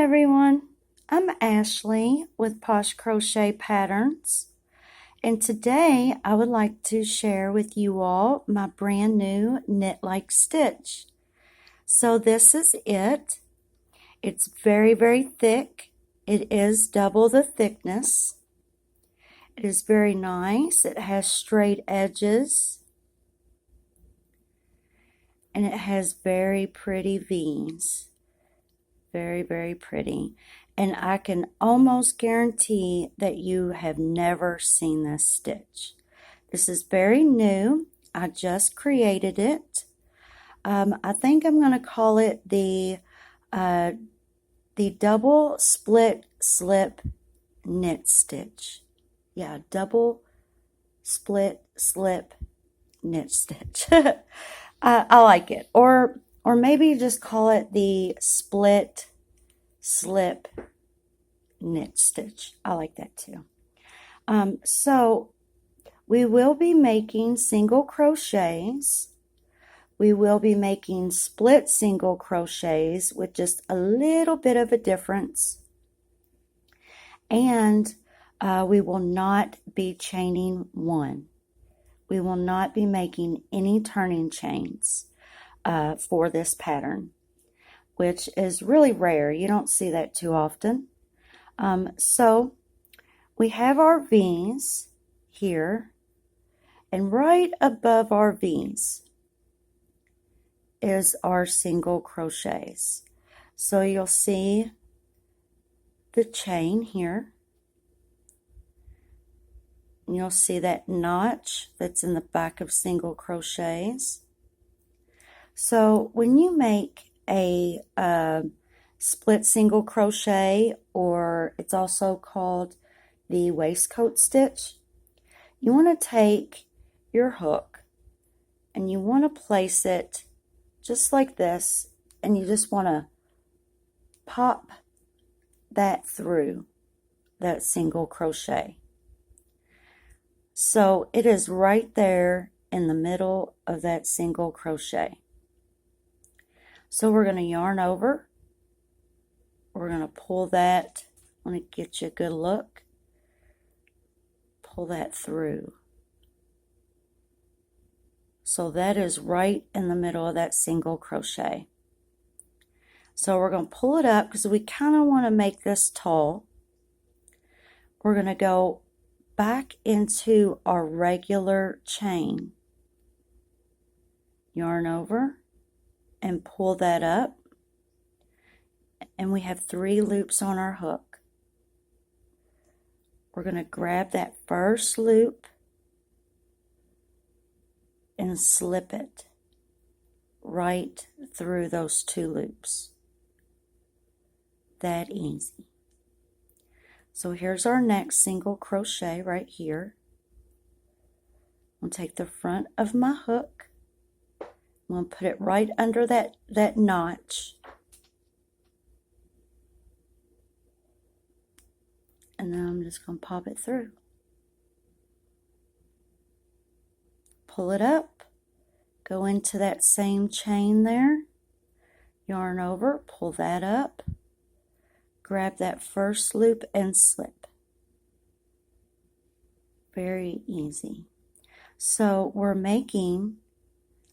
everyone, I'm Ashley with Posh Crochet Patterns, and today I would like to share with you all my brand new knit-like stitch. So this is it. It's very, very thick. It is double the thickness. It is very nice. It has straight edges, and it has very pretty V's. Very, very pretty. And I can almost guarantee that you have never seen this stitch. This is very new. I just created it. I think I'm going to call it the double split slip knit stitch. Yeah, double split slip knit stitch. I like it. Or maybe just call it the split slip knit stitch. I like that too. So we will be making single crochets. We will be making split single crochets with just a little bit of a difference. And we will not be chaining one. We will not be making any turning chains for this pattern, which is really rare. You don't see that too often. So we have our V's here, and right above our V's is our single crochets. So you'll see the chain here. And you'll see that notch that's in the back of single crochets. So when you make a split single crochet, or it's also called the waistcoat stitch, you want to take your hook and you want to place it just like this, and you just want to pop that through that single crochet. So it is right there in the middle of that single crochet. So we're going to yarn over. We're going to pull that. I want to get you a good look. Pull that through. So that is right in the middle of that single crochet. So we're going to pull it up because we kind of want to make this tall. We're going to go back into our regular chain. Yarn over and pull that up. And we have 3 loops on our hook. We're going to grab that first loop and slip it right through those 2 loops. That easy. So here's our next single crochet right here. I'll take the front of my hook. I'm going to put it right under that notch. And then I'm just going to pop it through. Pull it up, go into that same chain there, yarn over, pull that up, grab that first loop and slip. Very easy. So we're making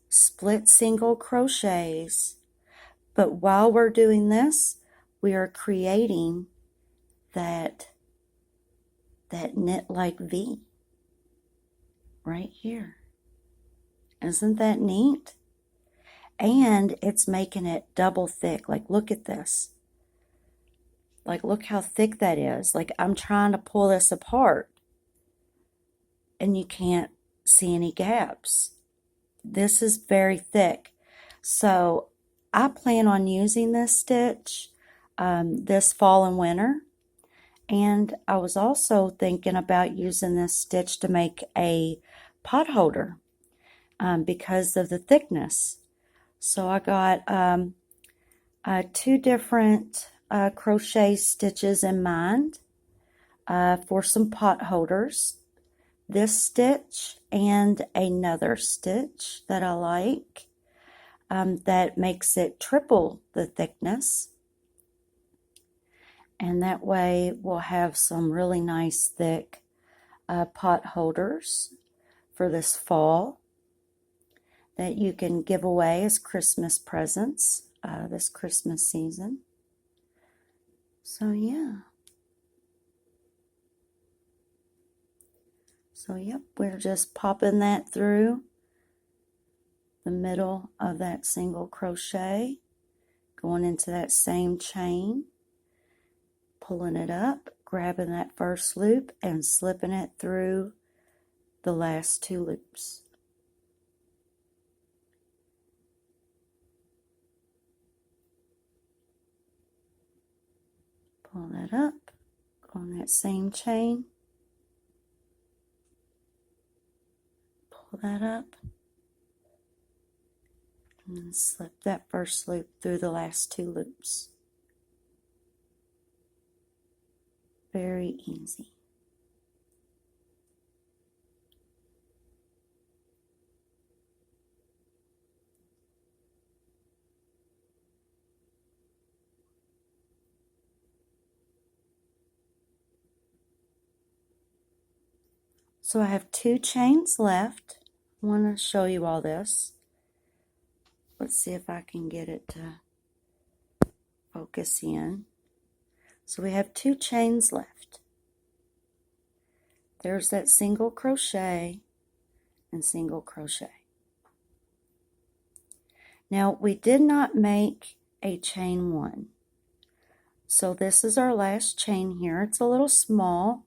split single crochets, but while we're doing this, we are creating that knit-like V right here. Isn't that neat? And it's making it double thick. Like, look at this. Like, look how thick that is. Like, I'm trying to pull this apart, and you can't see any gaps. This is very thick. So I plan on using this stitch this fall and winter. And I was also thinking about using this stitch to make a pot holder because of the thickness. So I got 2 different crochet stitches in mind for some pot holders. This stitch and another stitch that I like that makes it triple the thickness. And that way we'll have some really nice thick pot holders for this fall that you can give away as Christmas presents this Christmas season. So yeah. So yep, we're just popping that through the middle of that single crochet, going into that same chain, pulling it up, grabbing that first loop and slipping it through the last 2 loops. Pull that up, go on that same chain, pull that up, and then slip that first loop through the last 2 loops. Very easy. So I have 2 chains left. I want to show you all this. Let's see if I can get it to focus in. So we have 2 chains left. There's that single crochet and single crochet. Now we did not make a chain 1. So this is our last chain here. It's a little small,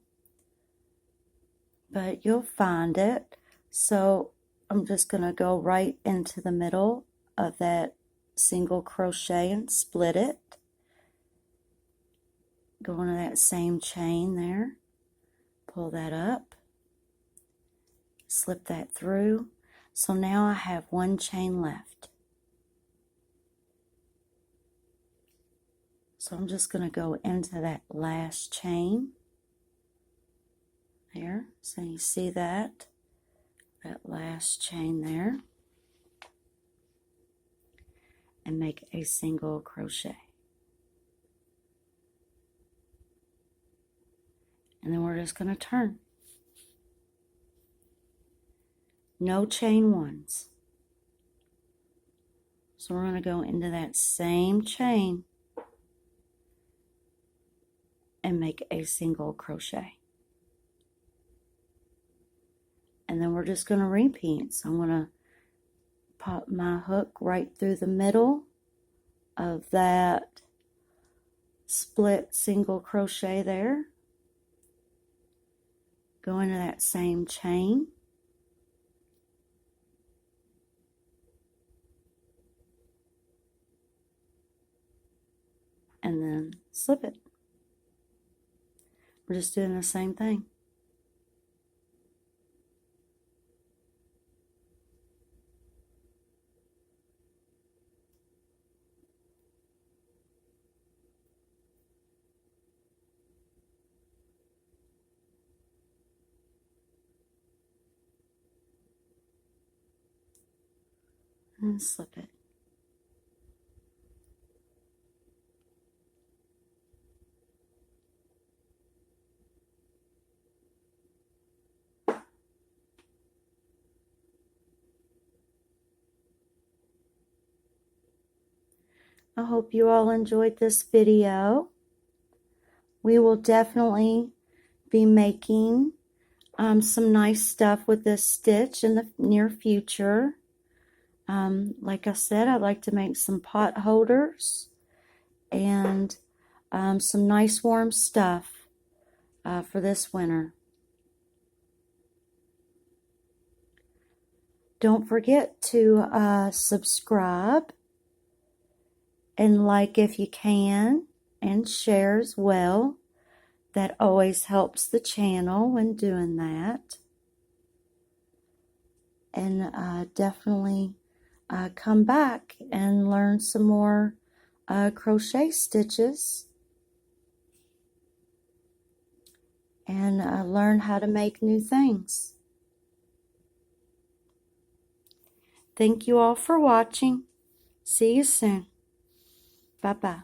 but you'll find it. So I'm just going to go right into the middle of that single crochet and split it. Go into that same chain there, pull that up, slip that through. So now I have 1 chain left. So I'm just going to go into that last chain there. So you see that last chain there, and make a single crochet. And then we're just going to turn. No chain 1s. So we're going to go into that same chain and make a single crochet. And then we're just going to repeat. So I'm going to pop my hook right through the middle of that split single crochet there. Go into that same chain. And then slip it. We're just doing the same thing. And slip it. I hope you all enjoyed this video. We will definitely be making some nice stuff with this stitch in the near future. Like I said, I'd like to make some pot holders and some nice warm stuff for this winter. Don't forget to subscribe and like if you can, and share as well. That always helps the channel when doing that. And definitely come back and learn some more crochet stitches, and learn how to make new things. Thank you all for watching. See you soon. Bye-bye.